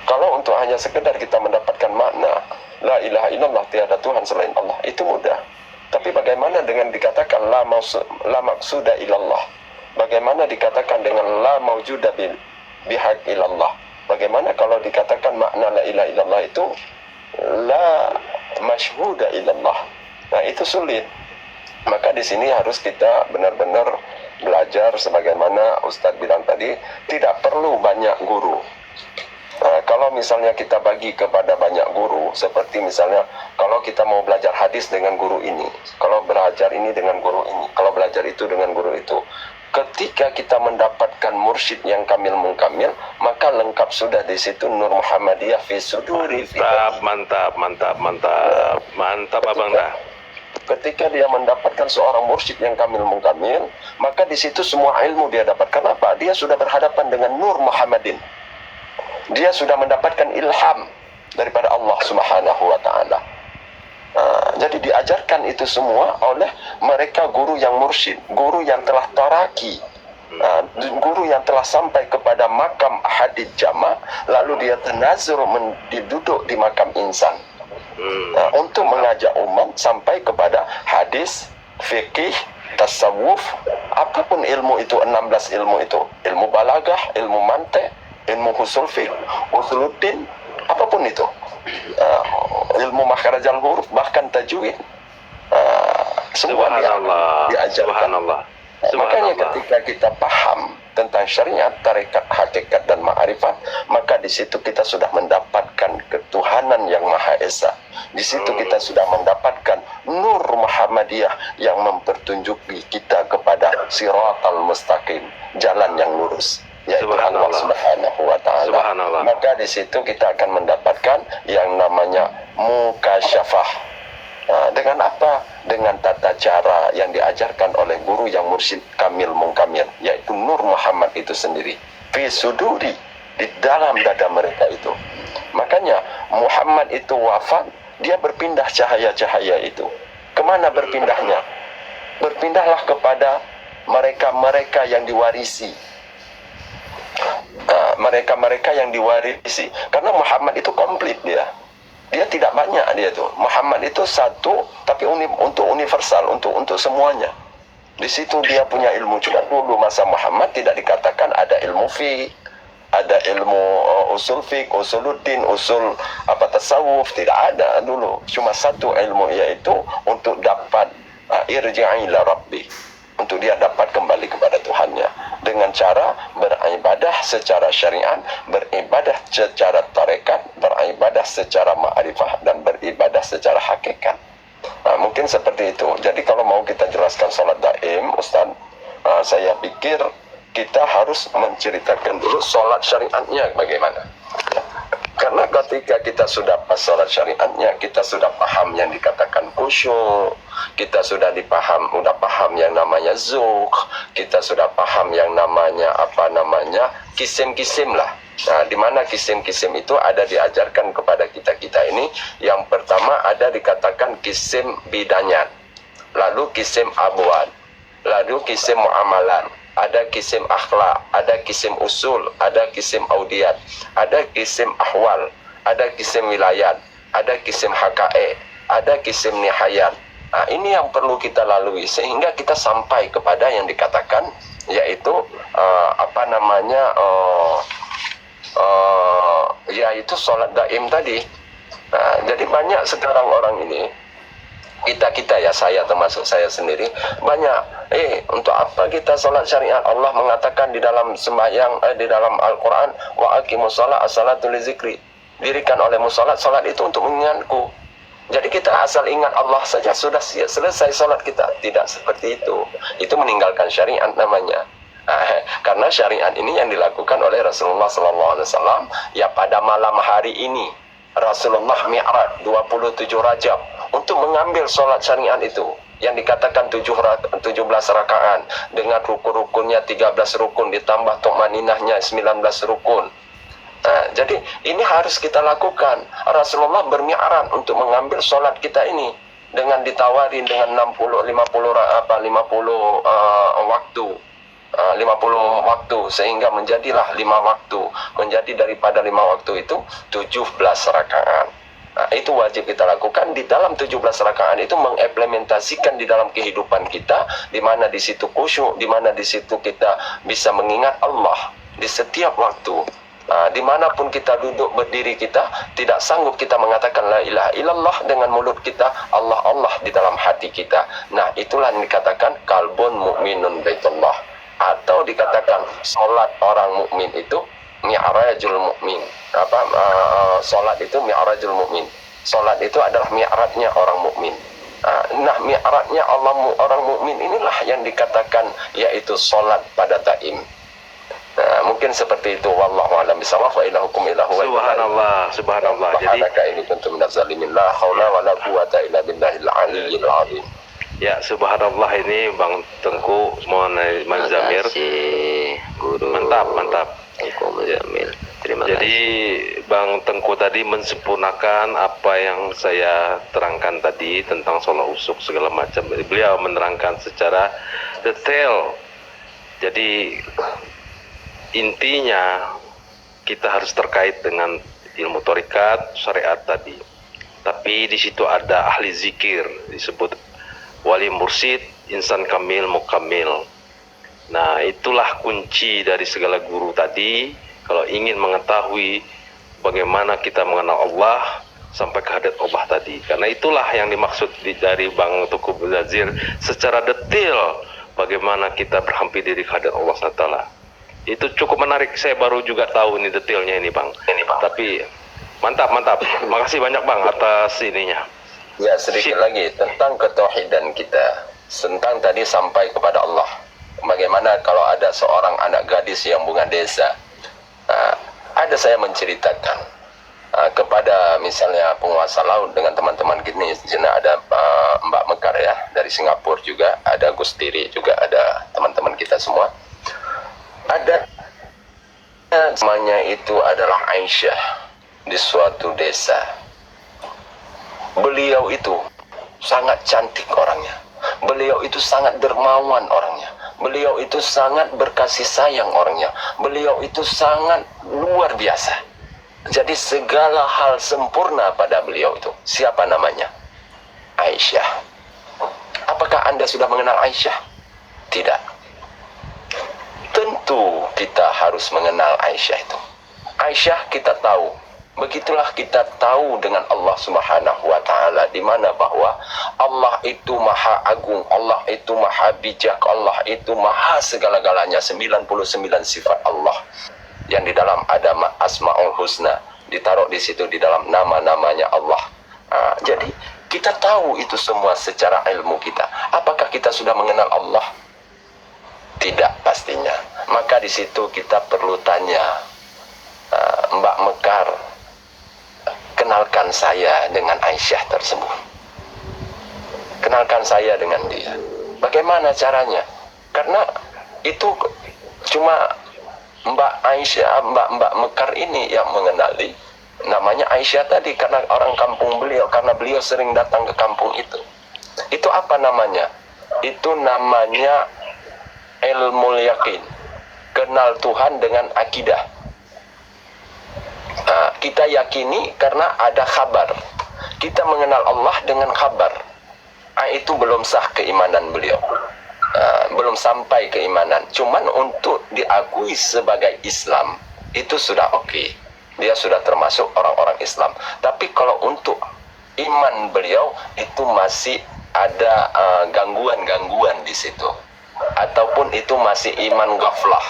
Kalau untuk hanya sekedar kita mendapatkan makna la ilaha illallah, tiada Tuhan selain Allah, itu mudah. Tapi bagaimana dengan dikatakan la maqsuda illallah? Bagaimana dikatakan dengan la maujuda bihaq illallah? Bagaimana kalau dikatakan makna la ilaha illallah itu la masyhuda illallah? Nah, itu sulit. Maka di sini harus kita benar-benar belajar sebagaimana Ustadz bilang tadi, tidak perlu banyak guru. Kalau misalnya kita bagi kepada banyak guru, seperti misalnya kalau kita mau belajar hadis dengan guru ini, kalau belajar ini dengan guru ini, kalau belajar itu dengan guru itu, ketika kita mendapatkan mursyid yang kamil mungkamil, maka lengkap sudah di situ Nur Muhammadiyah fi suduri. Mantap Abang dah. Ketika dia mendapatkan seorang mursyid yang kamil mungkamil, maka di situ semua ilmu dia dapat. Kenapa? Dia sudah berhadapan dengan Nur Muhammadin. Dia sudah mendapatkan ilham daripada Allah Subhanahu wa ta'ala. Jadi diajarkan itu semua oleh mereka guru yang mursyid, guru yang telah taraki, guru yang telah sampai kepada makam hadid jama, lalu dia tenazur duduk di makam insan, untuk mengajak umat sampai kepada hadis, fikih, tasawuf, apapun ilmu itu, 16 ilmu itu, ilmu balagah, ilmu mantik, ilmu usul fiqh, usuluddin, apapun itu, ilmu makharajal huruf, bahkan tajwid, semua diajarkan. Makanya ketika kita paham tentang syariat, tarekat, hakikat dan ma'rifat, maka di situ kita sudah mendapatkan ketuhanan yang Maha Esa. Di situ kita sudah mendapatkan Nur Muhammadiyah yang mempertunjuki kita kepada Siratal Mustaqim, jalan yang lurus, yaitu Allah Subhanahu wa ta'ala. Maka di situ kita akan mendapatkan yang namanya mukasyafah. Dengan apa? Dengan tata cara yang diajarkan oleh guru yang mursyid kamil mungkamil, yaitu Nur Muhammad itu sendiri, fi suduri, di dalam dada mereka itu. Makanya Muhammad itu wafat, dia berpindah cahaya-cahaya itu. Kemana berpindahnya? Berpindahlah kepada mereka-mereka yang diwarisi, mereka-mereka yang diwarisi. Karena Muhammad itu komplit, dia tidak banyak, dia tuh Muhammad itu satu, tapi untuk universal, untuk semuanya. Di situ dia punya ilmu. Cuma dulu masa Muhammad tidak dikatakan ada ilmu fiqh, ada ilmu usul fiqh, usuluddin, usul tasawuf, tidak ada dulu. Cuma satu ilmu, yaitu untuk dapat irji'i ila rabbi, untuk dia dapat kembali kepada Tuhannya dengan cara beribadah secara syariat, beribadah secara tarekat, beribadah secara ma'rifah, dan beribadah secara hakikat. Mungkin seperti itu. Jadi kalau mau kita jelaskan salat daim, Ustaz, saya pikir kita harus menceritakan dulu salat syariatnya bagaimana. Karena ketika kita sudah pas salat syariatnya, kita sudah paham yang dikatakan khusyuk, kita sudah paham yang namanya zuk, kita sudah paham yang namanya kisim-kisim lah. Nah, di mana kisim-kisim itu ada diajarkan kepada kita ini. Yang pertama ada dikatakan kisim bidanyat, lalu kisim abwad, lalu kisim muamalan, ada kisim akhlak, ada kisim usul, ada kisim audiyat, ada kisim ahwal, ada kisim wilayat, ada kisim hakae, ada kisim nihayat. Nah, ini yang perlu kita lalui sehingga kita sampai kepada yang dikatakan, yaitu yaitu sholat daim tadi. Nah, jadi banyak sekarang orang ini, kita ya, saya termasuk saya sendiri, banyak untuk apa kita sholat syariat? Allah mengatakan di dalam sembahyang, di dalam Al-Quran, wa aqimus sholat as-salatu li zikri, dirikan oleh musolat, sholat itu untuk mengingatku. Jadi kita asal ingat Allah saja sudah selesai sholat kita. Tidak seperti itu. Itu meninggalkan syariat namanya. Karena syariat ini yang dilakukan oleh Rasulullah SAW, ya pada malam hari ini Rasulullah Mi'raj 27 Rajab untuk mengambil sholat syariat itu yang dikatakan 17 rakaat dengan rukun-rukunnya 13 rukun ditambah tumaninahnya 19 rukun. Jadi ini harus kita lakukan. Rasulullah bermi'raj untuk mengambil sholat kita ini dengan ditawarin dengan 50 waktu. 50 waktu, sehingga menjadilah 5 waktu. Menjadi daripada 5 waktu itu 17 rakaat. Nah, itu wajib kita lakukan. Di dalam 17 rakaat itu mengimplementasikan di dalam kehidupan kita, di mana di situ khusyuk, di mana di situ kita bisa mengingat Allah di setiap waktu. Dimanapun kita duduk berdiri, kita tidak sanggup kita mengatakan la ilaha illallah dengan mulut kita, Allah Allah di dalam hati kita. Nah, itulah yang dikatakan kalbun mukminun baitullah, atau dikatakan solat orang mukmin itu mi'rajul mukmin. Solat itu mi'rajul mukmin. Solat itu adalah mi'rajnya orang mukmin. Nah, mi'rajnya orang mukmin inilah yang dikatakan yaitu solat pada daim. Mungkin seperti itu. Wallahu a'lam bishawab. Wa ilahukum ilahu wa Subhanallah, subhanallah. Jadi ini kuntum minaz zalimin. La haula wala quwata illa billahil aliyyil azim. ya, subhanallah, ini Bang Tengku Manzamir. Guru. Mantap. Manzamir. Terima kasih. Jadi Bang Tengku tadi mensempurnakan apa yang saya terangkan tadi tentang sholat usuk segala macam. Beliau menerangkan secara detail. Jadi intinya kita harus terkait dengan ilmu thariqat syariat tadi. Tapi di situ ada ahli zikir, disebut wali mursyid, insan kamil, mukamil. Nah, itulah kunci dari segala guru tadi. Kalau ingin mengetahui bagaimana kita mengenal Allah sampai ke hadirat Allah tadi. Karena itulah yang dimaksud dari Bang Tuku Nazir secara detail bagaimana kita berhampir diri ke hadirat Allah SWT. Itu cukup menarik. Saya baru juga tahu ini detailnya ini Bang. Tapi mantap. Makasih banyak Bang atas ininya. Ya, sedikit lagi tentang ketauhidan kita. Tentang tadi sampai kepada Allah. Bagaimana kalau ada seorang anak gadis yang bunga desa. Ada saya menceritakan kepada misalnya penguasa laut dengan teman-teman gini. Di sini ada Mbak Mekar ya, dari Singapura juga. Ada Gustiri juga, ada teman-teman kita semua. Ada namanya itu adalah Aisyah di suatu desa. Beliau itu sangat cantik orangnya. Beliau itu sangat dermawan orangnya. Beliau itu sangat berkasih sayang orangnya. Beliau itu sangat luar biasa. Jadi segala hal sempurna pada beliau itu. Siapa namanya? Aisyah. Apakah Anda sudah mengenal Aisyah? Tidak. Tentu kita harus mengenal Aisyah itu. Aisyah kita tahu. Begitulah kita tahu dengan Allah Subhanahu wa taala, di mana bahwa Allah itu Maha Agung, Allah itu Maha Bijak, Allah itu Maha segala-galanya, 99 sifat Allah. Yang di dalam ada Asmaul Husna, ditaruh di situ di dalam nama-namanya Allah. Jadi kita tahu itu semua secara ilmu kita. Apakah kita sudah mengenal Allah? Tidak pastinya. Maka di situ kita perlu tanya, Mbak Mekar, kenalkan saya dengan Aisyah tersebut. Kenalkan saya dengan dia. Bagaimana caranya? Karena itu cuma Mbak Aisyah, Mbak Mekar ini yang mengenali. Namanya Aisyah tadi karena orang kampung beliau, karena beliau sering datang ke kampung itu. Itu apa namanya? Itu namanya ilmu yakin, kenal Tuhan dengan akidah. Kita yakini karena ada kabar. Kita mengenal Allah dengan kabar. Itu belum sah keimanan beliau. Belum sampai keimanan. Cuman untuk diakui sebagai Islam itu sudah oke. Dia sudah termasuk orang-orang Islam. Tapi kalau untuk iman beliau itu masih ada gangguan-gangguan di situ. Ataupun itu masih iman ghaflah,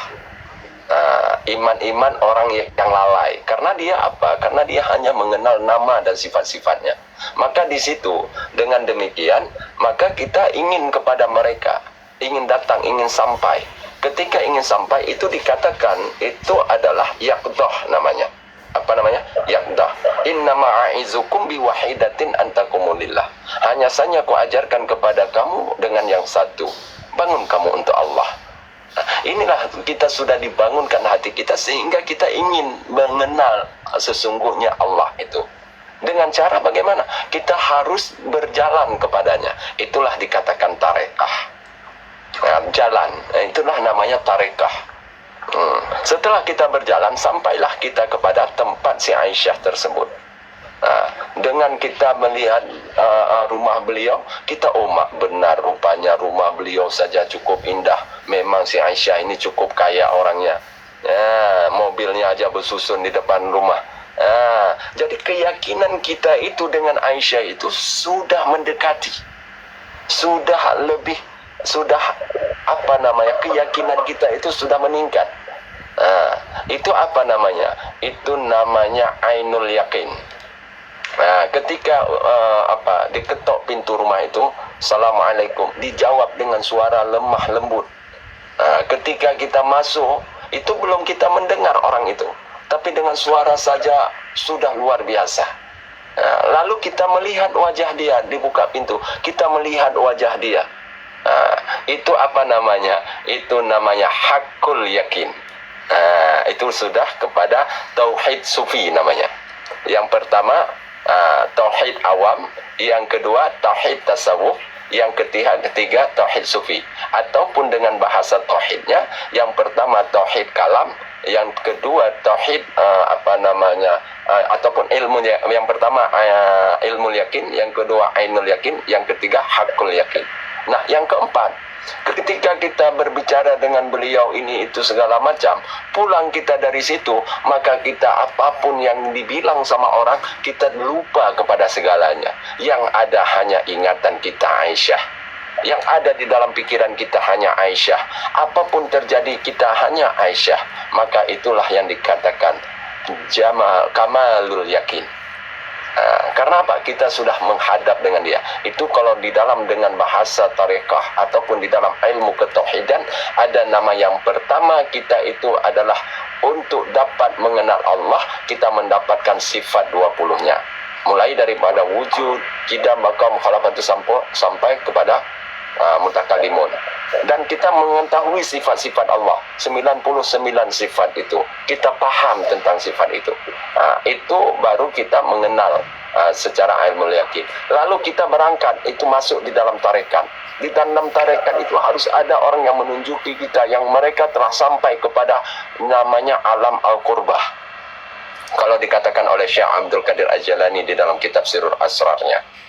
iman-iman orang yang lalai. Karena dia apa? Karena dia hanya mengenal nama dan sifat-sifatnya. Maka di situ dengan demikian, maka kita ingin kepada mereka, ingin datang, ingin sampai. Ketika ingin sampai itu dikatakan itu adalah yaqdah namanya. Apa namanya? Yaqdah. Innama a'izukum biwahidatin antakumulillah. Hanya saja ku ajarkan kepada kamu dengan yang satu. Bangun kamu untuk Allah. Inilah kita sudah dibangunkan hati kita sehingga kita ingin mengenal sesungguhnya Allah itu. Dengan cara bagaimana? Kita harus berjalan kepadanya. Itulah dikatakan tarekah. jalan. Itulah namanya tarekah. Setelah kita berjalan, sampailah kita kepada tempat si Aisyah tersebut. Dengan kita melihat rumah beliau, kita mak benar rupanya rumah beliau saja cukup indah. Memang si Aisyah ini cukup kaya orangnya. Mobilnya aja bersusun di depan rumah. Jadi keyakinan kita itu dengan Aisyah itu sudah mendekati, sudah keyakinan kita itu sudah meningkat. Itu apa namanya? Itu namanya ainul yakin. Ketika diketok pintu rumah itu, Assalamualaikum, dijawab dengan suara lemah lembut. Ketika kita masuk, itu belum kita mendengar orang itu, tapi dengan suara saja sudah luar biasa. Lalu kita melihat wajah dia, dibuka pintu, kita melihat wajah dia. Itu apa namanya? Itu namanya hakul yakin. Itu sudah kepada tauhid sufi namanya. Yang pertama tauhid awam, yang kedua tauhid tasawuf, yang ketiga tauhid sufi. Ataupun dengan bahasa tauhidnya, yang pertama tauhid kalam, yang kedua tauhid ataupun ilmu, yang pertama ilmu yakin, yang kedua ainul yakin, yang ketiga hakul yakin. Nah, yang keempat, ketika kita berbicara dengan beliau ini itu segala macam, pulang kita dari situ, maka kita apapun yang dibilang sama orang, kita lupa kepada segalanya. Yang ada hanya ingatan kita Aisyah. Yang ada di dalam pikiran kita hanya Aisyah. Apapun terjadi kita hanya Aisyah. Maka itulah yang dikatakan kamalul yakin. Karena apa? Kita sudah menghadap dengan dia. Itu kalau di dalam dengan bahasa tarekah ataupun di dalam ilmu ketauhidan, ada nama yang pertama kita itu adalah untuk dapat mengenal Allah, kita mendapatkan sifat 20-nya. Mulai daripada wujud, qidam, baqa, mukhalafatu sampai kepada mutakalimun. Dan kita mengetahui sifat-sifat Allah, 99 sifat itu. Kita paham tentang sifat itu. Itu baru kita mengenal secara ilmu yakin. Lalu kita berangkat, itu masuk di dalam tarekat. Di dalam tarekat itu harus ada orang yang menunjuki kita, yang mereka telah sampai kepada namanya alam al-qurbah. Kalau dikatakan oleh Syekh Abdul Qadir Al-Jalani di dalam kitab Sirul Asrarnya.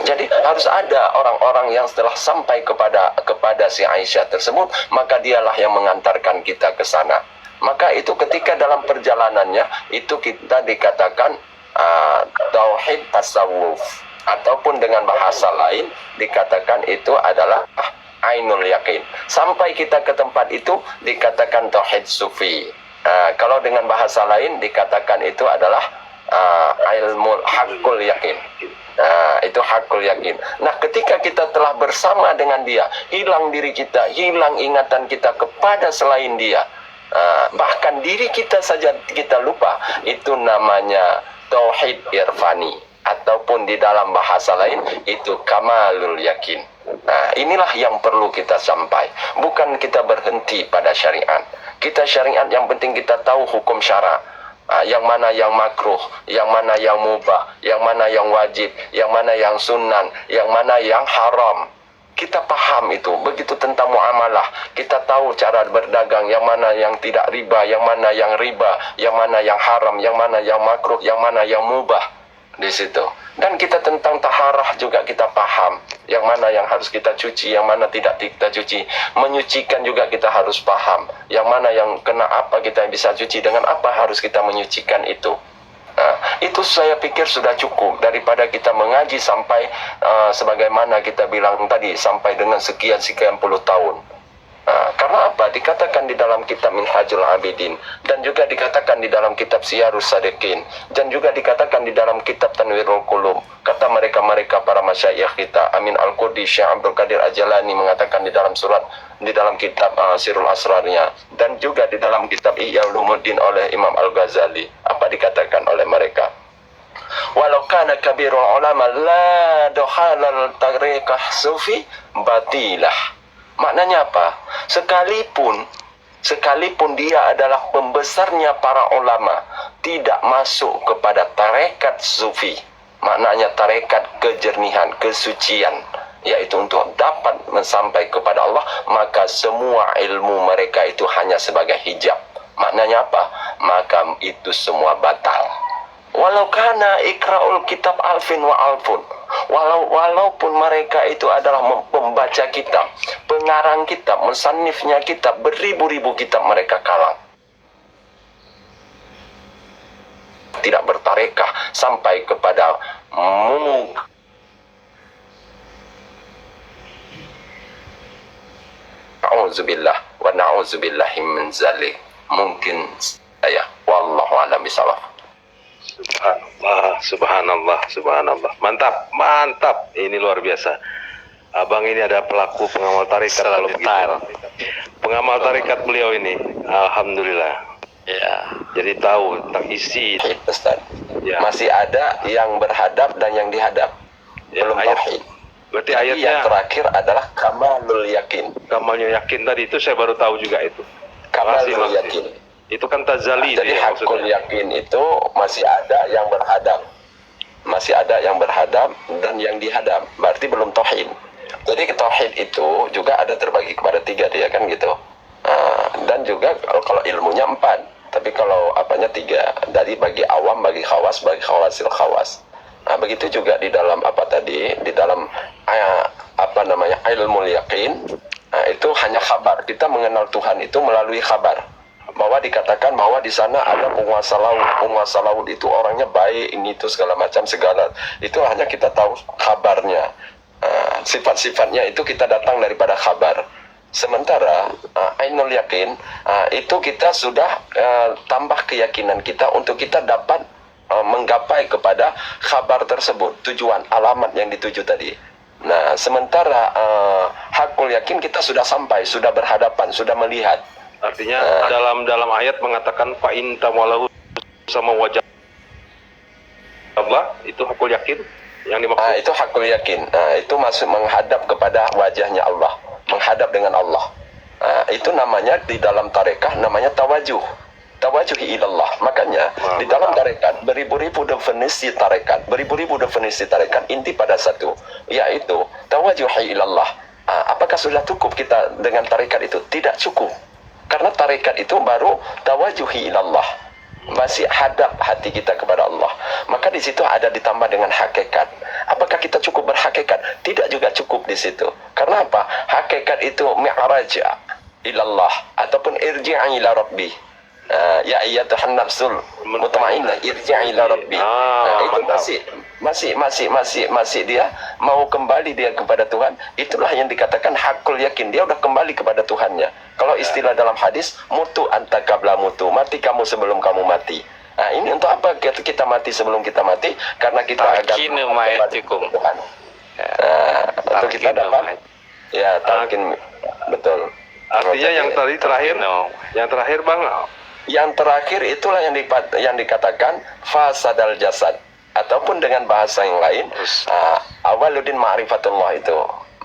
Jadi harus ada orang-orang yang setelah sampai kepada si Aisyah tersebut, maka dialah yang mengantarkan kita ke sana. Maka itu ketika dalam perjalanannya itu kita dikatakan tauhid tasawuf, ataupun dengan bahasa lain dikatakan itu adalah ainul yakin. Sampai kita ke tempat itu dikatakan tauhid sufi. Kalau dengan bahasa lain dikatakan itu adalah ilmu hakul yakin. Itu hakul yakin. Nah, ketika kita telah bersama dengan dia, hilang diri kita, hilang ingatan kita kepada selain dia, bahkan diri kita saja kita lupa, itu namanya tauhid irfani, ataupun di dalam bahasa lain itu kamalul yakin. Inilah yang perlu kita sampai. Bukan kita berhenti pada syariat. Kita syariat yang penting kita tahu hukum syara. Yang mana yang makruh, yang mana yang mubah, yang mana yang wajib, yang mana yang sunan, yang mana yang haram. Kita paham itu. Begitu tentang muamalah, kita tahu cara berdagang, yang mana yang tidak riba, yang mana yang riba, yang mana yang haram, yang mana yang makruh, yang mana yang mubah. Di situ. Dan kita tentang taharah juga kita paham, yang mana yang harus kita cuci, yang mana tidak kita cuci. Menyucikan juga kita harus paham, yang mana yang kena apa kita bisa cuci, dengan apa harus kita menyucikan itu. Itu saya pikir sudah cukup daripada kita mengaji sampai sebagaimana kita bilang tadi, sampai dengan sekian puluh tahun. Karena apa? Dikatakan di dalam kitab Minhajul Abidin, dan juga dikatakan di dalam kitab Siyarus Sadiqin, dan juga dikatakan di dalam kitab Tanwirul Qulub. Kata mereka para masyayikh kita, Amin Al-Qudi, Syekh Abdul Qadir Al-Jalani mengatakan di dalam kitab Sirul Asrarnya, dan juga di dalam kitab Ihya Ulumuddin oleh Imam Al-Ghazali. Apa dikatakan oleh mereka? Walau kana kabirul ulama la dohalal tariqah sufi batilah. Maknanya apa? Sekalipun dia adalah pembesarnya para ulama, tidak masuk kepada tarekat sufi. Maknanya tarekat kejernihan, kesucian. yaitu untuk dapat sampai kepada Allah, maka semua ilmu mereka itu hanya sebagai hijab. Maknanya apa? Maka itu semua batal. Walau kana ikra'ul kitab alfin wa alfun, walaupun mereka itu adalah pembaca kitab, pengarang kitab, musannifnya kitab, beribu-ribu kitab mereka kalang, tidak bertarekah sampai kepada A'udzubillah wa na'udzubillahi min zalik. Mungkin saya wallahu a'lam bishawab. Subhanallah, subhanallah, subhanallah. Mantap, mantap. Ini luar biasa. Abang ini ada pelaku pengamal tarikat kalau begitu. Pengamal tarikat beliau ini, alhamdulillah. Ya. Jadi tahu tentang isi. Ustaz. Ya. Masih ada yang berhadap dan yang dihadap. Ya, Belum ayat. tauhid. Berarti Jadi ayatnya yang terakhir adalah kamalul yakin. kamalnya yakin tadi itu saya baru tahu juga itu. Kamalul Makasih. yakin. Itu kan tazali Jadi dia hakul maksudnya. yakin itu masih ada yang berhadap. Masih ada yang berhadap dan yang dihadap. Berarti belum tauhid. Jadi tauhid itu juga ada terbagi kepada 3 dia kan gitu. Dan juga kalau ilmunya 4. Tapi kalau apanya 3. Dari bagi awam, bagi khawas, bagi khawasil khawas. Nah, begitu juga di dalam apa tadi? Di dalam apa namanya? Ilmu yakin. Nah, itu hanya kabar. Kita mengenal Tuhan itu melalui kabar. Bahwa dikatakan bahwa di sana ada penguasa laut. Penguasa laut itu orangnya baik, ini itu segala macam segala. Itu hanya kita tahu kabarnya. Sifat-sifatnya itu kita datang daripada kabar. Sementara ainul yakin itu kita sudah tambah keyakinan kita untuk kita dapat menggapai kepada kabar tersebut, tujuan alamat yang dituju tadi. Nah, sementara hakul yakin kita sudah sampai, sudah berhadapan, sudah melihat. Artinya dalam ayat mengatakan fa in tamalahu sama wajah Allah, itu hakul yakin yang dimaksud. Itu hakul yakin. Itu masuk menghadap kepada wajahnya Allah, menghadap dengan Allah. Itu namanya di dalam tarekah namanya tawajuh. Tawajuhi ilallah. Makanya di dalam tarekat beribu-ribu definisi tarekat, inti pada satu, yaitu tawajuhi ilallah. Apakah sudah cukup kita dengan tarekat itu? Tidak cukup. Karena tarekat itu baru tawajuhi ilallah, masih hadap hati kita kepada Allah. Maka di situ ada ditambah dengan hakikat. Apakah kita cukup berhakikat? Tidak juga cukup di situ. Karena apa? Hakikat itu mi'raj ilallah ataupun irji'i ila rabbi. Ya ayyatuhan nafsul mutmainnah irji'i ila rabbi. Itu masih dia mau kembali dia kepada Tuhan. Itulah yang dikatakan hakul yakin. Dia udah kembali kepada Tuhannya. Kalau istilah dalam hadis, mutu anta qabla mutu, mati kamu sebelum kamu mati. Nah, ini untuk apa kita mati sebelum kita mati? Karena kita agar kembali kepada Tuhan. Untuk kita dapat talqin, betul. Artinya yang tadi terakhir, yang terakhir Bang, yang terakhir itulah yang dikatakan fasadal jasad, ataupun dengan bahasa yang lain awaludin ma'rifatullah itu.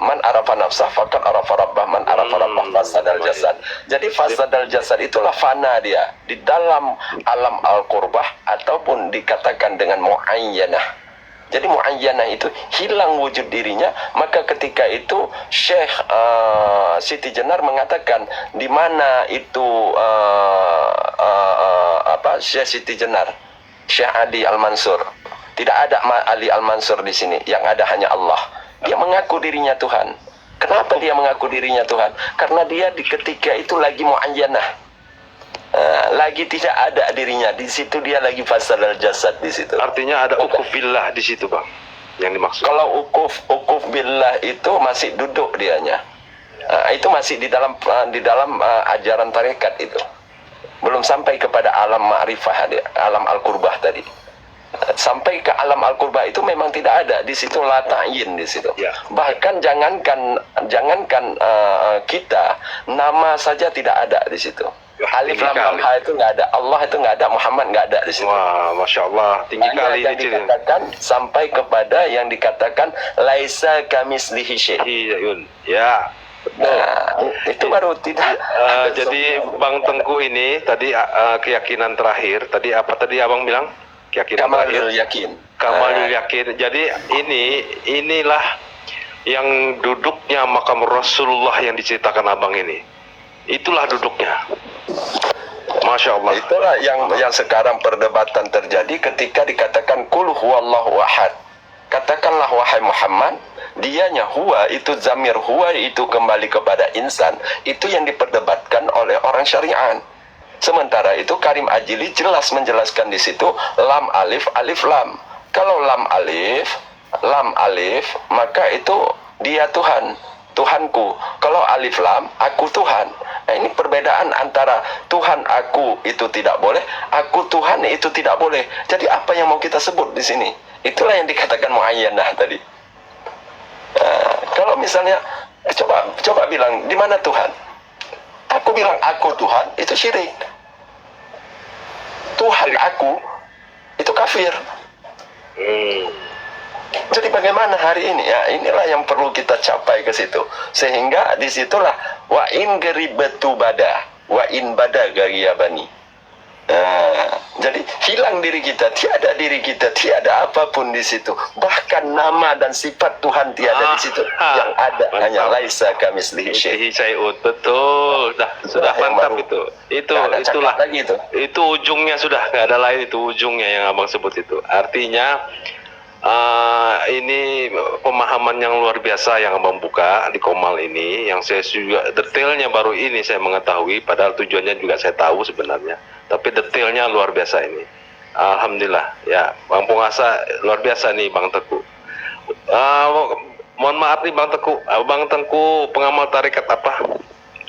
Man arafa nafsah faqad arafa rabbah, man arafa rabbah fasadal jasad. Jadi fasadal jasad itulah fana dia di dalam alam al-qurbah, ataupun dikatakan dengan muayyanah. Jadi muayyanah itu hilang wujud dirinya. Maka ketika itu Syekh Siti Jenar mengatakan di mana itu Syekh Siti Jenar, Syekh Ali Al-Mansur. Tidak ada Ali Al-Mansur di sini, yang ada hanya Allah. Dia mengaku dirinya Tuhan. Kenapa dia mengaku dirinya Tuhan? Karena dia di ketika itu lagi muayyanah, lagi tidak ada dirinya di situ, dia lagi fasadal jasad di situ. Artinya ada ukuf billah di situ Bang, yang dimaksud. Kalau ukuf billah itu masih duduk dianya. Itu masih di dalam ajaran tarekat itu. Belum sampai kepada alam ma'rifah, alam al-qurbah tadi. Sampai ke alam al-qurbah itu memang tidak ada di situ, la ta'yin di situ. Ya. Bahkan jangankan kita, nama saja tidak ada di situ. Alif lam lam ha itu nggak ada, Allah itu nggak ada, Muhammad nggak ada di situ. Wah, masya Allah, tinggi kali yang ini. dikatakan sampai kepada yang dikatakan laisa kamislihi syai'un. Ya. Nah, itu baru tidak. Jadi Bang Tengku ini tadi keyakinan terakhir. Tadi apa tadi Abang bilang? Keyakinan Kamalul terakhir. yakin. Kamalul yakin. Jadi inilah yang duduknya makam Rasulullah yang diceritakan abang ini. Itulah duduknya. Masya Allah. Itulah yang sekarang perdebatan terjadi ketika dikatakan qul huwallahu ahad. Katakanlah wahai Muhammad, dianya huwa itu zamir huwa itu kembali kepada insan, itu yang diperdebatkan oleh orang syariat. Sementara itu Karim Ajili jelas menjelaskan di situ lam alif alif lam. Kalau lam alif maka itu dia Tuhan, Tuhanku. Kalau alif lam aku Tuhan. Nah, ini perbedaan antara Tuhan aku itu tidak boleh, aku Tuhan itu tidak boleh. Jadi apa yang mau kita sebut di sini? Itulah yang dikatakan muayyanah tadi. Kalau misalnya coba bilang di mana Tuhan? Aku bilang aku Tuhan, itu syirik. Tuhan aku itu kafir. Jadi bagaimana hari ini? Ya, inilah yang perlu kita capai ke situ. Sehingga disitulah wa in geribatu bada, wa in bada gariyabani. Jadi hilang diri kita, tiada apapun di situ. Bahkan nama dan sifat Tuhan tiada di situ. Yang ada hanya laisa kamislihi syai'un. Betul, sudah mantap itu. Itulah lagi itu. Itu ujungnya sudah nggak ada lain, itu ujungnya yang abang sebut itu. Artinya ini pemahaman yang luar biasa yang abang buka di Qomal ini, yang saya juga detailnya baru ini saya mengetahui, padahal tujuannya juga saya tahu sebenarnya, tapi detailnya luar biasa ini. Alhamdulillah ya, Bang Pungasa luar biasa nih Bang Teguh. Mohon maaf nih Bang Teguh, Bang Teguh pengamal tarekat apa?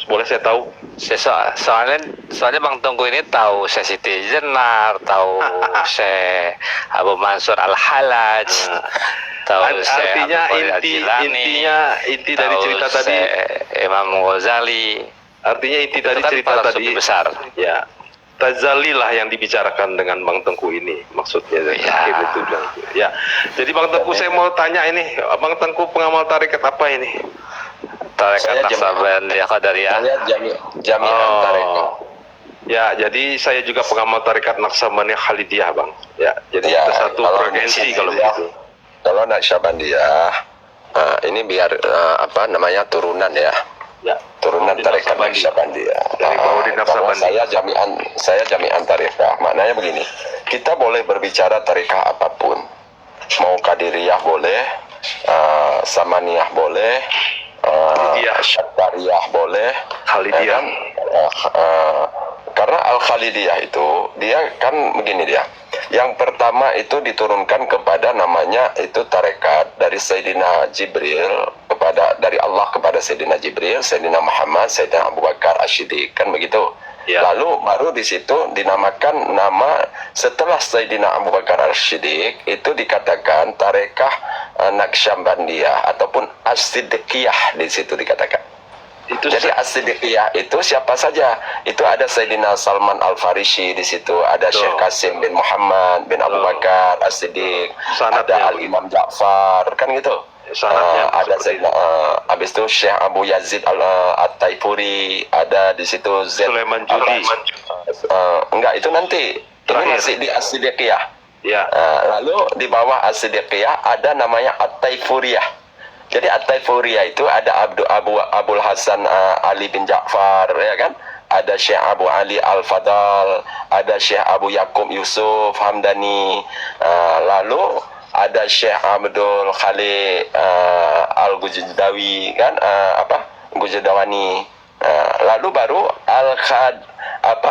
Boleh saya tahu? Soalnya Bang Tengku ini tahu Syekh Siti Jenar, tahu Syekh Abu Mansur Al-Halaj, tahu artinya inti dari cerita tadi Imam Ghazali. Artinya inti dari kan cerita tadi besar. Ya, Tazali lah yang dibicarakan dengan Bang Tengku ini, maksudnya akhir itu bilang. Ya, jadi Bang Tengku saya mau tanya ini, Bang Tengku pengamal tarekat apa ini? Tarekat Naqsabandiyah Qadariyah. Saya jami'an tarekat. Ya, jadi saya juga pengamal tarekat Naqsabandiyah Khalidiyah, Bang. Ya, jadi Ya, kita satu frekuensi kalau begitu. Kalau Naqsabandiyah, ini biar turunan ya. Ya, turunan tarekat Naqsabandiyah. Dari Baudin Naqsabandi. Saya jami'an tarekat. Maknanya begini, kita boleh berbicara tarekat apapun. Mau Qadiriyah boleh, Samaniyah boleh, Syakariyah boleh, Khalidiyah. Karena Al-Khalidiyah itu dia kan begini dia. Yang pertama itu diturunkan kepada namanya itu tarekat dari Sayyidina Jibril dari Allah kepada Sayyidina Jibril, Sayyidina Muhammad, Sayyidina Abu Bakar Asy-Siddiq, kan begitu. Ya. Lalu baru di situ dinamakan nama setelah Sayyidina Abu Bakar Asy-Siddiq itu dikatakan tarekah Naqsabandiyah ataupun As-Siddiqiyah, di situ dikatakan. Jadi As-Siddiqiyah itu siapa saja? Itu ada Sayyidina Salman Al-Farisi di situ, ada Syekh Qasim bin Muhammad bin Abu Bakar As-Siddiq, ada Al-Imam Ja'far, kan gitu. Ada Sayyidina habis itu Syekh Abu Yazid At-Taifuri, ada di situ Sulaiman Judi. Enggak, itu nanti. Ini masih di As-Siddiqiyah. Ya. Lalu di bawah As-Siddiqiyah ada namanya At-Taifuriyah. Jadi At-Taifuriyah itu ada Abul Hasan Ali bin Ja'far, ya kan? Ada Syekh Abu Ali Al-Fadal, ada Syekh Abu Yakub Yusuf Hamdani, lalu ada Syekh Abdul Khalid Al-Gujdawi, kan? Gujdawani. Lalu baru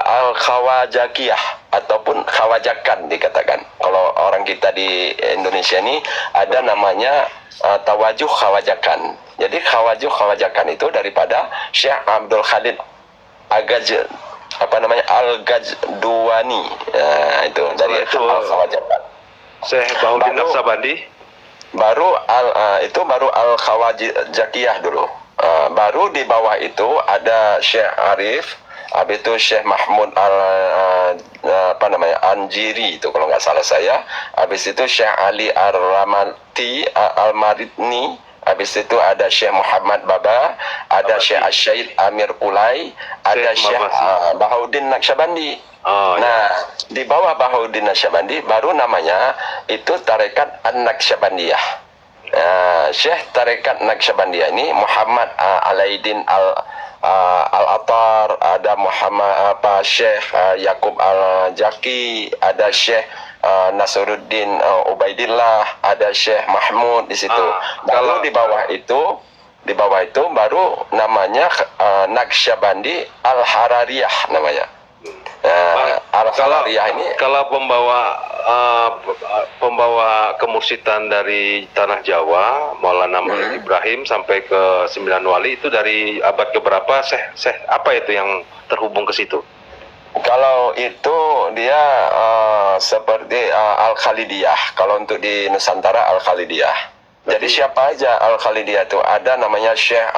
Al-Khawajakiyah ataupun Khawajakan dikatakan. Kalau orang kita di Indonesia ini ada namanya Tawajuh Khawajakan. Jadi Khawajakan itu daripada Syekh Abdul Khalid Al-Gajduwani. Itu dari Al-Khawajakan. Syekh Baudin Naqsabandi. Baru Al-Khawajakiyah dulu. Baru di bawah itu ada Syekh Arif, habis itu Syekh Mahmud Anjiri itu kalau nggak salah saya. Habis itu Syekh Ali Ar-Ramati Al-Maridni. Habis itu ada Syekh Muhammad Baba, ada Syekh Asyid Amir Ulay, ada Syekh Bahaudin Naqsabandi. Di bawah Bahaudin Naqsabandi baru namanya itu tarekat An-Naqsabandiyah. Syekh Tarekat Naqsyabandiyah ini Muhammad Alaidin Al-Attar, ada Muhammad Syekh Yakub Al-Jaki, ada Syekh Nasruddin Ubaidillah, ada Syekh Mahmud di situ. Baru di bawah itu baru namanya Naqsyabandi Al-Harariyah namanya. Al-Harariyah ini kalau pembawa kemursidan dari tanah Jawa, Maulana Muhammad Ibrahim sampai ke 9 wali itu dari abad keberapa? Syekh apa itu yang terhubung ke situ? Kalau itu dia seperti Al-Khalidiyah. Kalau untuk di Nusantara Al-Khalidiyah. Jadi siapa aja Al-Khalidiyah itu? Ada namanya Syekh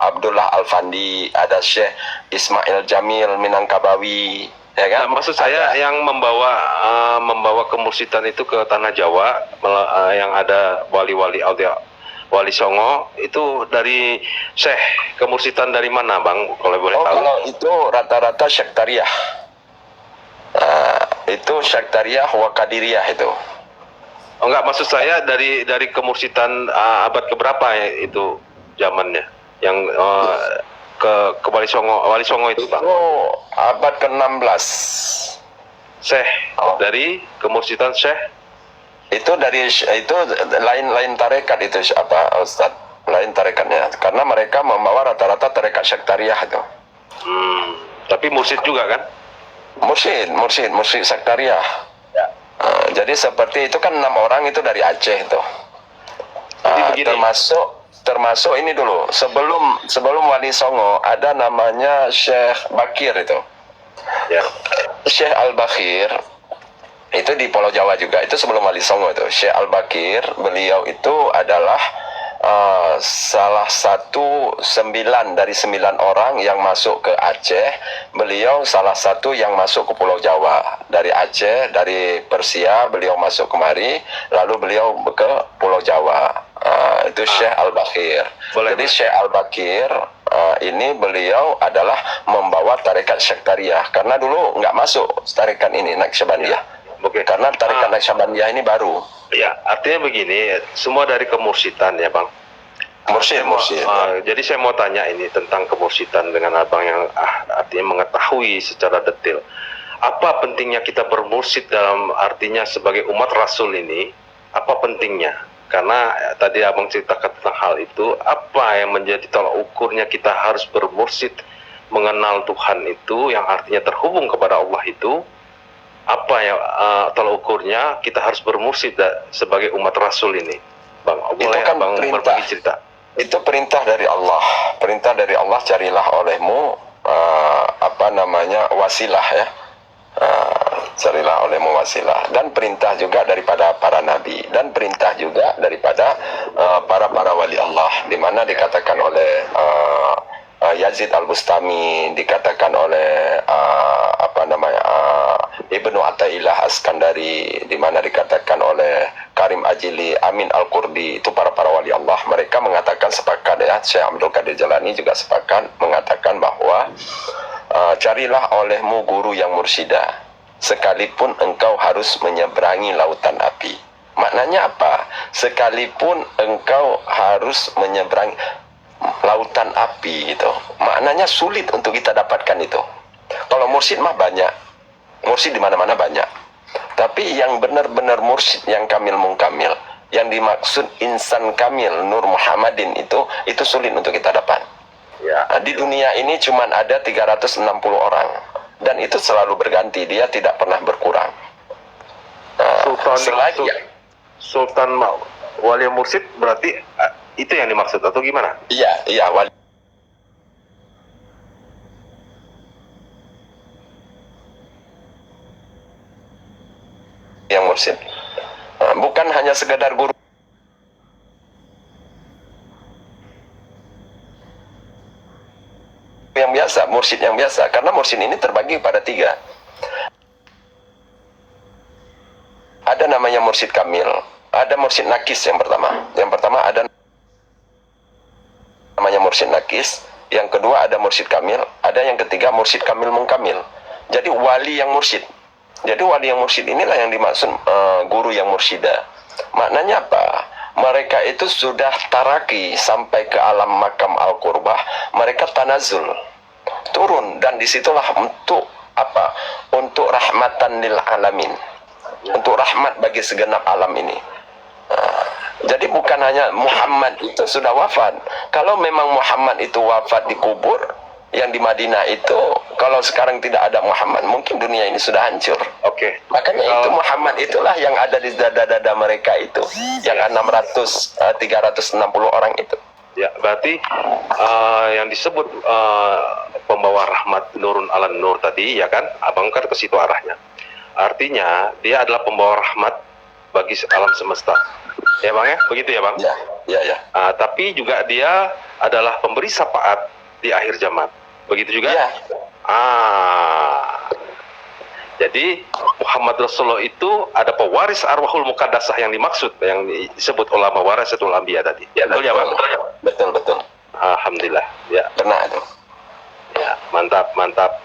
Abdullah Al-Fandi, ada Syekh Ismail Jamil Minangkabawi, ya kan? Nah, maksud saya yang membawa kemursidan itu ke tanah Jawa, yang ada wali-wali aulia, Wali Songo, itu dari Syekh kemursidan dari mana, Bang? Kalau boleh tahu. Kalau itu rata-rata Syektariyah. Itu Syektariyah wa Qadiriyah itu. Oh, enggak, maksud saya dari kemursidan abad keberapa ya itu zamannya? Yang ke Wali Songo itu, Bang. Oh, abad ke-16. Syekh dari kemursidan Syekh itu lain tarekat itu apa Ustaz? Lain tarekatnya. Karena mereka membawa rata-rata tarekat Syektariyah itu. Tapi mursyid juga kan? Mursyid Syektariyah. Jadi seperti itu kan 6 orang itu dari Aceh itu. Termasuk ini dulu sebelum Wali Songo ada namanya Syekh Bakir itu. Ya. Syekh Al-Bakir itu di Pulau Jawa juga, itu sebelum Wali Songo itu. Syekh Al-Bakir, beliau itu adalah salah satu 9 dari 9 orang yang masuk ke Aceh. Beliau salah satu yang masuk ke Pulau Jawa dari Aceh, dari Persia beliau masuk kemari, lalu beliau ke Pulau Jawa. Itu Syekh Al-Bakir. Jadi Syekh Al-Bakir ini beliau adalah membawa tarekat Syektariyah, karena dulu nggak masuk tarekat ini Naqsyabandiyah. Karena tarekat Naqsyabandiyah ini baru. Ya, artinya begini, semua dari kemursidan ya, Bang. Mursyid. Jadi saya mau tanya ini tentang kemursidan dengan Abang yang artinya mengetahui secara detail. Apa pentingnya kita bermursyid dalam artinya sebagai umat Rasul ini? Apa pentingnya? Karena tadi Abang ceritakan tentang hal itu, apa yang menjadi tolak ukurnya kita harus bermursyid, mengenal Tuhan itu yang artinya terhubung kepada Allah itu? Apa yang tolak ukurnya kita harus bermursyid sebagai umat Rasul ini, Bang? Boleh kan Abang berbagi cerita? Itu perintah dari Allah. Perintah dari Allah, carilah olehmu wasilah ya. Carilah olehmu wasilah. Dan perintah juga daripada para nabi, dan perintah juga daripada para wali Allah, di mana dikatakan oleh Yazid Al-Bustami, dikatakan oleh Ibnu Athaillah Askandari, di mana dikatakan oleh Karim Ajili, Amin Al-Qurdi, itu para wali Allah. Mereka mengatakan sepakat ya, Syekh Abdul Qadir Jalani juga sepakat mengatakan bahwa carilah olehmu guru yang mursyida, sekalipun engkau harus menyeberangi lautan api. Maknanya apa? Sekalipun engkau harus menyeberangi lautan api itu, maknanya sulit untuk kita dapatkan itu. Kalau mursyid mah banyak, mursyid di mana-mana banyak. Tapi yang benar-benar mursyid yang kamil mungkamil, yang dimaksud insan kamil Nur Muhammadin itu sulit untuk kita dapat. Ya, di dunia ini cuma ada 360 orang, dan itu selalu berganti, dia tidak pernah berkurang. Sultan Wali Mursyid berarti itu yang dimaksud atau gimana? Iya, wali yang mursyid. Bukan hanya sekedar guru yang biasa, mursyid yang biasa, karena mursyid ini terbagi pada 3. Ada namanya mursyid kamil, ada mursyid nakis yang pertama. Yang pertama ada namanya mursyid nakis, yang kedua ada mursyid kamil, ada yang ketiga mursyid kamil mungkamil. Jadi wali yang mursyid. Jadi wali yang mursyid inilah yang dimaksud guru yang mursyida. Maknanya apa? mereka itu sudah taraki sampai ke alam makam al-qurbah, mereka tanazul, turun, dan disitulah untuk apa? Untuk rahmatan lil alamin, untuk rahmat bagi segenap alam ini. Jadi bukan hanya Muhammad itu sudah wafat. Kalau memang Muhammad itu wafat di kubur yang di Madinah itu, kalau sekarang tidak ada Muhammad, mungkin dunia ini sudah hancur. Oke. Makanya itu Muhammad itulah yang ada di dada-dada mereka itu, yang 360 orang itu. Ya, berarti yang disebut pembawa rahmat nurun ala nur tadi, ya kan? Abang kan ke situ arahnya. Artinya dia adalah pembawa rahmat bagi alam semesta. Ya bang ya, begitu ya bang? Ya. Tapi juga dia adalah pemberi syafaat di akhir zaman. Begitu juga? Ya. Jadi Muhammad Rasulullah itu ada pewaris arwahul muqaddasah yang dimaksud, yang disebut ulama warasatul anbiya tadi. Ya, betul ya bang? Betul. Alhamdulillah. Ya. Benar itu. Ya, mantap.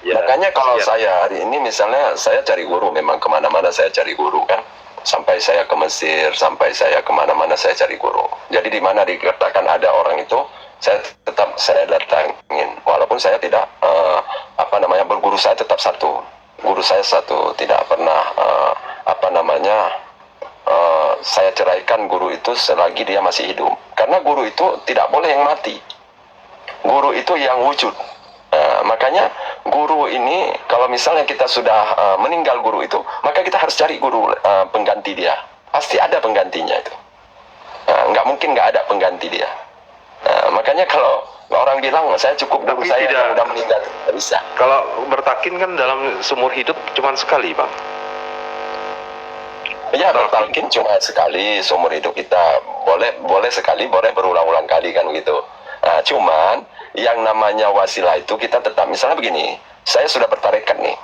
Ya. Makanya kalau Ya. saya hari ini misalnya saya cari guru, memang kemana-mana saya cari guru kan. Sampai saya ke Mesir, sampai saya kemana-mana saya cari guru. Jadi di mana dikatakan ada orang itu, saya datangin. Walaupun saya tidak berguru, saya tetap satu. Guru saya satu, tidak pernah saya ceraikan guru itu selagi dia masih hidup. Karena guru itu tidak boleh yang mati. Guru itu yang wujud. Makanya guru ini, kalau misalnya kita sudah meninggal guru itu, maka kita harus cari guru pengganti dia. Pasti ada penggantinya itu. Nggak mungkin nggak ada pengganti dia. Makanya kalau orang bilang saya cukup guru saya yang udah meninggal, tidak bisa. Kalau bertakin kan dalam seumur hidup cuma sekali bang. Ya, bertalkin cuma sekali seumur hidup kita. Boleh sekali, boleh berulang-ulang kali kan gitu. Cuman yang namanya wasilah itu kita tetap, misalnya begini, saya sudah bertarekat nih.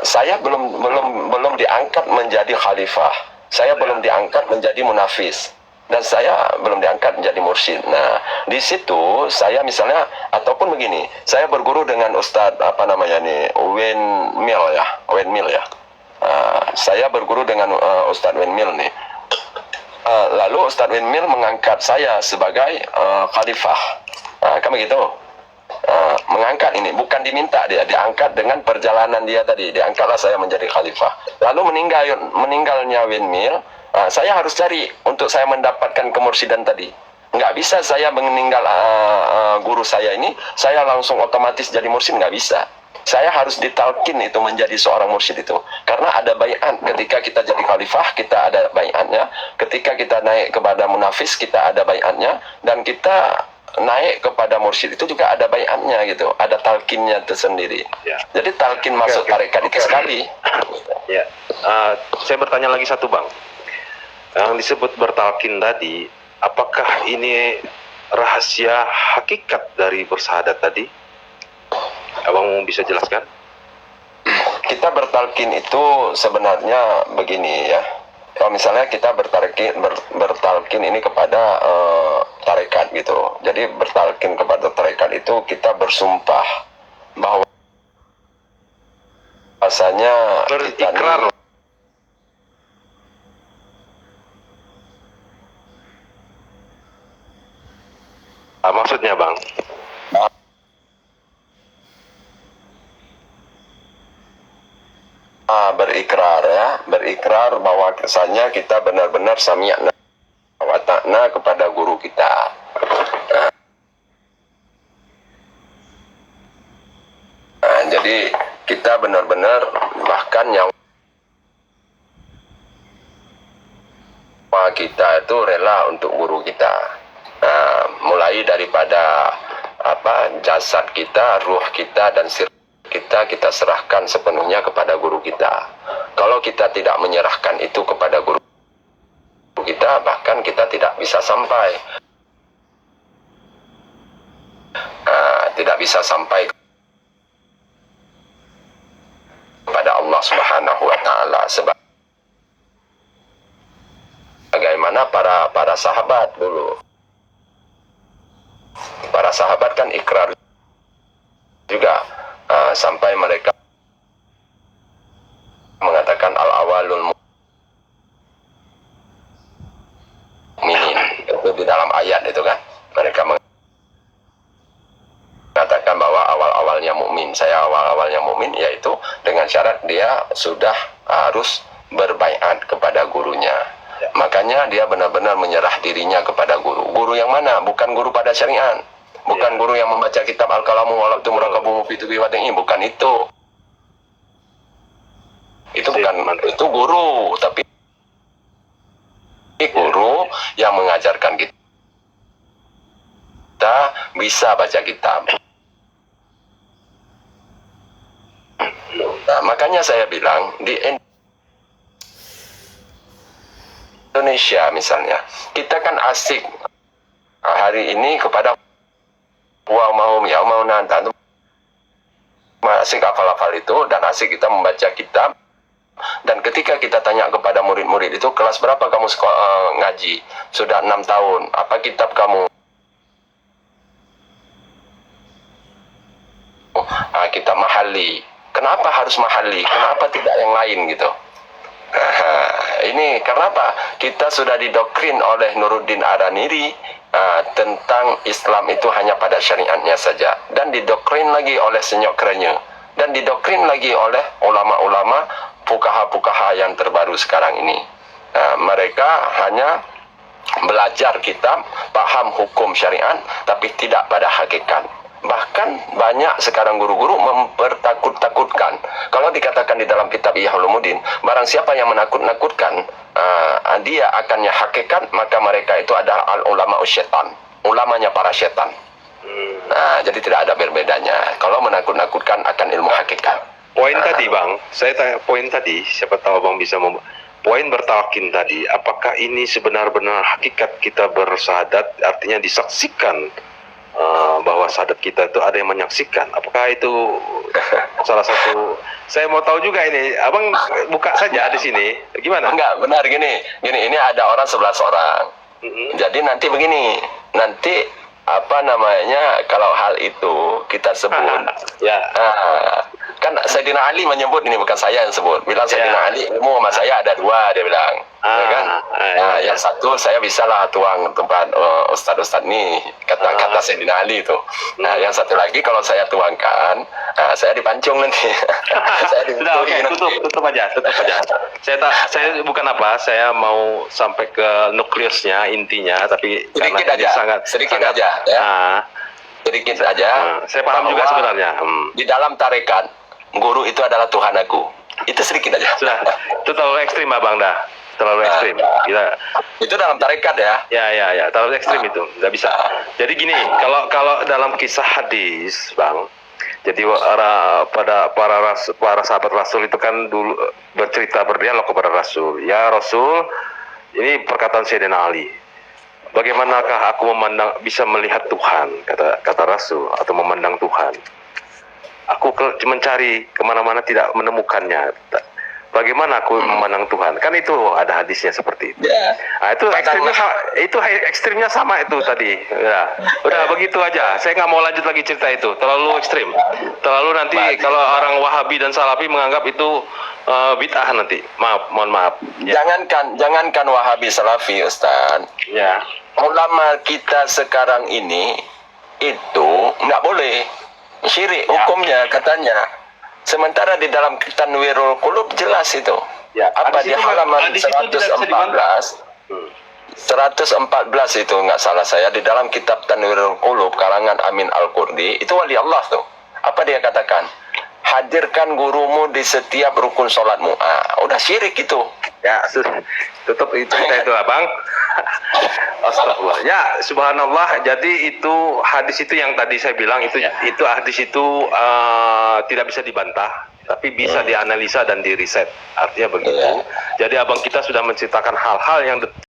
Saya belum diangkat menjadi khalifah. Saya belum diangkat menjadi munafis. Dan saya belum diangkat menjadi mursyid. Nah, di situ saya misalnya, ataupun begini, saya berguru dengan Ustadz Wen Mil ya. Saya berguru dengan Ustadz Wen Mil nih. Lalu Ustadz Wen Mil mengangkat saya sebagai khalifah. Kan begitu. Mengangkat ini bukan diminta, dia diangkat dengan perjalanan dia tadi, diangkatlah saya menjadi khalifah. Lalu meninggalnya Wen Mil, saya harus cari untuk saya mendapatkan kemursidan tadi. Nggak bisa saya meninggal guru saya ini, saya langsung otomatis jadi mursyid, nggak bisa. Saya harus ditalkin itu menjadi seorang mursyid itu. Karena ada baiat, ketika kita jadi khalifah, kita ada baiatnya. Ketika kita naik kepada munafis, kita ada baiatnya. Dan kita naik kepada mursyid itu juga ada baiatnya gitu. Ada talkinnya tersendiri. Ya. Jadi talkin masuk tarekat itu sekali. Ya. Saya bertanya lagi satu bang. Yang disebut bertalkin tadi, apakah ini rahasia hakikat dari bersahadat tadi? Abang bisa jelaskan? Kita bertalkin itu sebenarnya begini ya. Kalau misalnya kita bertalkin ini kepada tarekat gitu. Jadi bertalkin kepada tarekat itu kita bersumpah bahwa bahasanya berikrar. Maksudnya bang? Berikrar bahwa kesannya kita benar-benar sami'na wa ta'na kepada guru kita. Jadi kita benar-benar bahkan nyawa kita itu rela untuk guru kita. Mulai daripada jasad kita, ruh kita, dan sir kita serahkan sepenuhnya kepada guru kita. Kalau kita tidak menyerahkan itu kepada guru kita, bahkan kita tidak bisa sampai kepada Allah Subhanahu wa taala. Bagaimana para sahabat dulu. Para sahabat kan ikrar juga sampai mereka mengatakan al-awalul mu'minin di dalam ayat itu kan. Mereka mengatakan bahwa awal-awalnya mukmin, saya awal-awalnya mukmin, yaitu dengan syarat dia sudah harus berbaiat kepada gurunya. Makanya dia benar-benar menyerah dirinya kepada guru. Guru yang mana? Bukan guru pada syariat. Bukan guru yang membaca kitab Al-Kalamu Walatu Murakabumu Fitu Biwadi'i. Bukan itu. Itu bukan, itu guru. Tapi guru yang mengajarkan kita bisa baca kitab. Nah, makanya saya bilang di Indonesia misalnya, kita kan asik hari ini kepada mau nanta asik hafal-hafal itu, dan asik kita membaca kitab. Dan ketika kita tanya kepada murid-murid itu, kelas berapa kamu ngaji? Sudah 6 tahun. Apa kitab kamu? Kitab Mahali. Kenapa harus Mahali? Kenapa tidak yang lain gitu? Ini kenapa kita sudah didoktrin oleh Nuruddin Araniri tentang Islam itu hanya pada syariatnya saja, dan didoktrin lagi oleh Senyok Kerenye, dan didoktrin lagi oleh ulama-ulama fukaha-fukaha yang terbaru sekarang ini. Mereka hanya belajar kitab, paham hukum syariat, tapi tidak pada hakikat. Bahkan banyak sekarang guru-guru mempertakut-takutkan. Kalau dikatakan di dalam kitab Ihya Ulumuddin, barang siapa yang menakut-nakutkan dia akannya hakikat, maka mereka itu adalah al-ulama syaitan, ulamanya para syaitan. Jadi tidak ada berbedanya kalau menakut-nakutkan akan ilmu hakikat. Poin tadi Bang, saya tanya poin tadi, siapa tahu Bang bisa poin bertalkin tadi, apakah ini sebenar-benar hakikat kita bersahadat, artinya disaksikan bahwa sahadat kita itu ada yang menyaksikan? Apakah itu salah satu? Saya mau tahu juga ini. Abang buka saja di sini. Gimana? Enggak, benar gini. Ini ada orang 11 orang. Jadi nanti begini. Nanti apa namanya, kalau hal itu kita sebut kan Sayyidina Ali menyebut, ini bukan saya yang sebut, bilang Sayyidina Ali ilmu sama saya ada 2, dia bilang, ya kan? Yang satu saya bisalah tuang tempat ustadz-ustadz nih, kata Sayyidina Ali itu. Yang satu lagi kalau saya tuangkan, saya dipancung nanti. Saya sudah, oke, tutup aja. Saya bukan apa, saya mau sampai ke nukleusnya, intinya, tapi sedikit aja, sedikit aja. Saya paham juga sebenarnya. Di dalam tarekat, guru itu adalah Tuhan aku. Itu sedikit aja. Sudah, itu terlalu ekstrim Abang dah. Terlalu ekstrim. Itu dalam tarekat ya. Ya, terlalu ekstrim itu. Nggak bisa. Jadi gini, kalau dalam kisah hadis, Bang, jadi para sahabat Rasul itu kan dulu bercerita, berdialog kepada Rasul. Ya Rasul, ini perkataan Sayyidina Ali. Bagaimanakah aku bisa melihat Tuhan, kata Rasul, atau memandang Tuhan? Aku mencari kemana-mana tidak menemukannya. Bagaimana aku memandang Tuhan? Kan itu ada hadisnya seperti itu. Itu ekstrimnya sama itu tadi. Ya. Udah begitu aja. Saya nggak mau lanjut lagi cerita itu. Terlalu ekstrim. Terlalu nanti kalau orang Wahabi dan Salafi menganggap itu bid'ah nanti. Mohon maaf. Ya. Jangankan Wahabi Salafi, Ustaz. Ya. Ulama kita sekarang ini itu nggak boleh syirik hukumnya katanya. Sementara di dalam Tanwirul Qulub jelas itu. Ya, apa di halaman 114 itu nggak salah saya, di dalam kitab Tanwirul Qulub karangan Amin Al-Qurdi, itu wali Allah tuh. Apa dia katakan? Hadirkan gurumu di setiap rukun sholatmu. Udah syirik itu. Ya, tutup itu Abang. Astagfirullah. Ya, subhanallah. Jadi itu hadis itu yang tadi saya bilang itu hadis itu tidak bisa dibantah, tapi bisa dianalisa dan diriset. Artinya begitu. Jadi Abang kita sudah menceritakan hal-hal yang